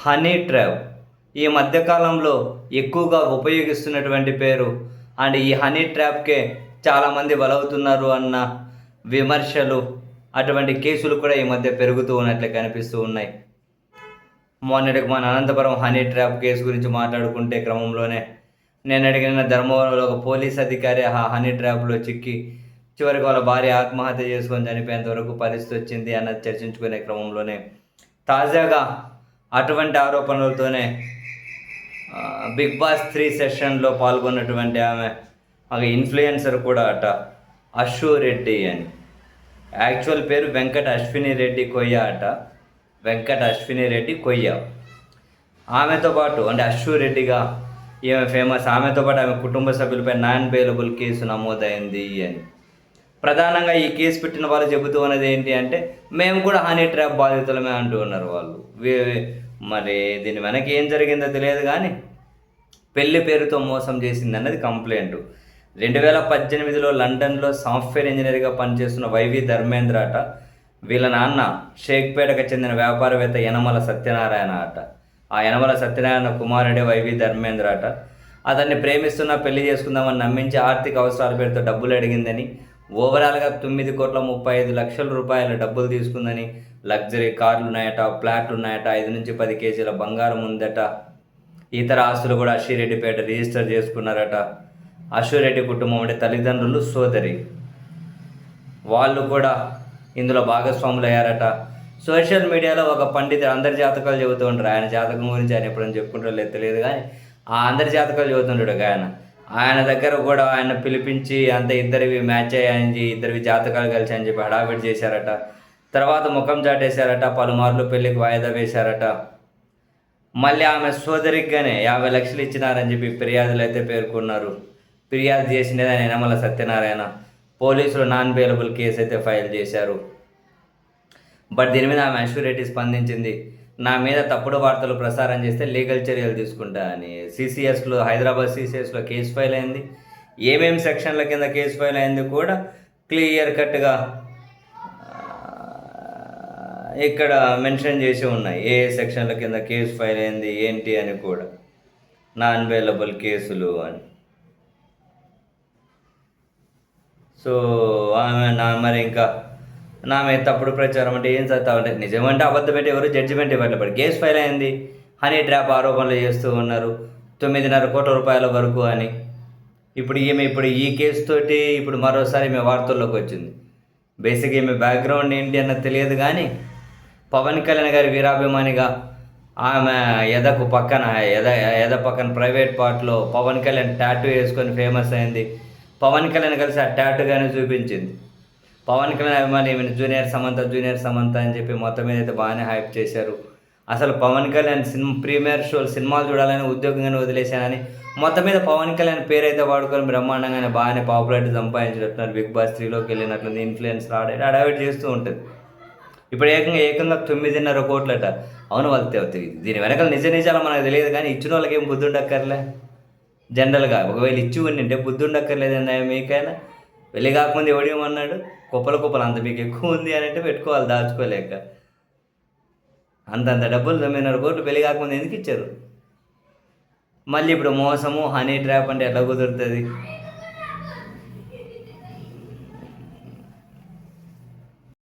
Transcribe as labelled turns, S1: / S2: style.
S1: Honey trap ఈ మధ్యకాలంలో ఎక్కువగా ఉపయోగిస్తున్నటువంటి పేరు. అండ్ ఈ హనీ ట్రాప్కే చాలామంది బలవుతున్నారు అన్న విమర్శలు, అటువంటి కేసులు కూడా ఈ మధ్య పెరుగుతూ ఉన్నట్లు కనిపిస్తూ ఉన్నాయి. మొన్నటికి మన అనంతపురం హనీ ట్రాప్ కేసు గురించి మాట్లాడుకుంటే క్రమంలోనే నేను అడిగిన ధర్మవరంలో ఒక పోలీస్ అధికారి ఆ హనీ ట్రాప్లో చిక్కి చివరికి వాళ్ళ భార్య ఆత్మహత్య చేసుకొని చనిపోయేంత వరకు పరిస్థితి వచ్చింది అన్నది చర్చించుకునే క్రమంలోనే తాజాగా అటువంటి ఆరోపణలతోనే బిగ్ బాస్ 3 సెషన్లో పాల్గొన్నటువంటి ఆమె ఒక ఇన్ఫ్లుయెన్సర్ కూడా అట, అశ్వు రెడ్డి అని. యాక్చువల్ పేరు వెంకట అశ్విని రెడ్డి కొయ్య అట, వెంకట అశ్విని రెడ్డి కొయ్య. ఆమెతో పాటు అంటే అశ్వు రెడ్డిగా ఈమె ఫేమస్. ఆమెతో పాటు ఆమె కుటుంబ సభ్యులపై నాన్ బెయిలబుల్ కేసు నమోదైంది అని. ప్రధానంగా ఈ కేసు పెట్టిన వాళ్ళు చెబుతూ ఉన్నది ఏంటి అంటే, మేము కూడా హనీ ట్రాప్ బాధితులమే అంటూ ఉన్నారు వాళ్ళు. మరి దీని వెనక ఏం జరిగిందో తెలియదు కానీ పెళ్లి పేరుతో మోసం చేసింది అన్నది కంప్లైంట్. 2018లో లండన్లో సాఫ్ట్వేర్ ఇంజనీర్గా పనిచేస్తున్న వైవి ధర్మేంద్ర అట. వీళ్ళ నాన్న షేక్పేటకు చెందిన వ్యాపారవేత్త యనమల సత్యనారాయణ అట. ఆ యనమల సత్యనారాయణ కుమారుడే వైవి ధర్మేంద్ర అట. అతన్ని ప్రేమిస్తున్నా పెళ్లి చేసుకుందామని నమ్మించి ఆర్థిక అవసరాల పేరుతో డబ్బులు అడిగిందని, ఓవరాల్గా 9,35,00,000 రూపాయల డబ్బులు తీసుకుందని, లగ్జరీ కార్లు ఉన్నాయట, ఫ్లాట్లు ఉన్నాయట, 5 నుంచి 10 కేజీల బంగారం ఉందట, ఇతర ఆస్తులు కూడా అశ్విరెడ్డిపేట రిజిస్టర్ చేసుకున్నారట. అశ్విరెడ్డి కుటుంబం అంటే తల్లిదండ్రులు, సోదరి, వాళ్ళు కూడా ఇందులో భాగస్వాములు అయ్యారట. సోషల్ మీడియాలో ఒక పండితుడు అందరి జాతకాలు చెబుతూ ఉంటారు. ఆయన జాతకం గురించి ఆయన ఎప్పుడైనా చెప్పుకుంటారో లేదు తెలియదు కానీ ఆ అందరి జాతకాలు చెబుతుంటాడు ఆయన దగ్గర కూడా ఆయన పిలిపించి అంత ఇద్దరివి మ్యాచ్ అయ్యాయని, ఇద్దరివి జాతకాలు కలిసి అని చెప్పి హడావిడి చేశారట. తర్వాత ముఖం చాటేశారట, పలుమార్లు పెళ్లికి వాయిదా వేశారట. మళ్ళీ ఆమె సోదరిగానే 50 లక్షలు ఇచ్చినారని చెప్పి ఫిర్యాదులు అయితే పేర్కొన్నారు. ఫిర్యాదు చేసినది ఆయన యనమల సత్యనారాయణ. పోలీసులు నాన్ బెయిలబుల్ కేసు అయితే ఫైల్ చేశారు. బట్ దీని మీద ఆమె అశ్విరెడ్డి స్పందించింది. నా మీద తప్పుడు వార్తలు ప్రసారం చేస్తే లీగల్ చర్యలు తీసుకుంటా అని. సిసిఎస్లో, హైదరాబాద్ సిసిఎస్లో కేసు ఫైల్ అయింది. ఏమేమి సెక్షన్ల కింద కేసు ఫైల్ అయింది కూడా క్లియర్ కట్గా ఇక్కడ మెన్షన్ చేసి ఉన్నాయి. ఏ సెక్షన్ల కింద కేసు ఫైల్ అయింది ఏంటి అని కూడా, నాన్ బెయిలబుల్ కేసులు అని. సో మరి ఇంకా నా మీద తప్పుడు ప్రచారం అంటే ఏం చదువుతా అంటే నిజమంటే అబద్ధం పెట్టి ఎవరు జడ్జిమెంట్ ఇవ్వట్లేదు. కేసు ఫైల్ అయింది, హనీ ట్రాప్ ఆరోపణలు చేస్తూ ఉన్నారు 9.5 కోట్ల రూపాయల వరకు అని. ఇప్పుడు ఈ కేసుతోటి ఇప్పుడు మరోసారి ఈమె వార్తల్లోకి వచ్చింది. బేసిక్గా ఈమె బ్యాక్గ్రౌండ్ ఏంటి అన్నది తెలియదు కానీ పవన్ కళ్యాణ్ గారి వీరాభిమానిగా ఆమె ఎద పక్కన ప్రైవేట్ పార్ట్లో పవన్ కళ్యాణ్ టాటూ వేసుకొని ఫేమస్ అయింది. పవన్ కళ్యాణ్ కలిసి ఆ టాటూగానే చూపించింది. పవన్ కళ్యాణ్ అభిమాని ఈమెను జూనియర్ సమంత అని చెప్పి మొత్తం మీద అయితే బాగానే హైప్ చేశారు. అసలు పవన్ కళ్యాణ్ ప్రీమియర్ షోలు సినిమాలు చూడాలని ఉద్యోగంగానే వదిలేశానని మొత్తం మీద పవన్ కళ్యాణ్ పేరైతే వాడుకొని బ్రహ్మాండంగానే బాగానే పాపులారిటీ సంపాదించినట్టున్నారు. బిగ్ బాస్ 3లోకి వెళ్ళినట్లుంది. ఇన్ఫ్లుయెన్సర్ అడావిడ్ చేస్తూ ఉంటుంది. ఇప్పుడు ఏకంగా 9.5 కోట్లట. అవును, వాళ్ళు దీని వెనకాల నిజాలు మనకు తెలియదు కానీ ఇచ్చిన వాళ్ళకి ఏం బుద్ధి ఉండక్కర్లే. జనరల్గా ఒకవేళ ఇచ్చి ఉండింటే బుద్ధి ఉండక్కర్లేదన్నా మీకైనా. పెళ్ళి కాకముందు ఎవడేమన్నాడు, కుప్పలు అంత మీకు ఎక్కువ ఉంది అని అంటే పెట్టుకోవాలి దాచుకోలేక. అంతంత డబ్బులు 9.5 కోట్లు పెళ్ళి కాకముందు ఎందుకు ఇచ్చారు? మళ్ళీ ఇప్పుడు మోసము, హనీ ట్రాప్ అంటే ఎట్లా కుదురుతుంది?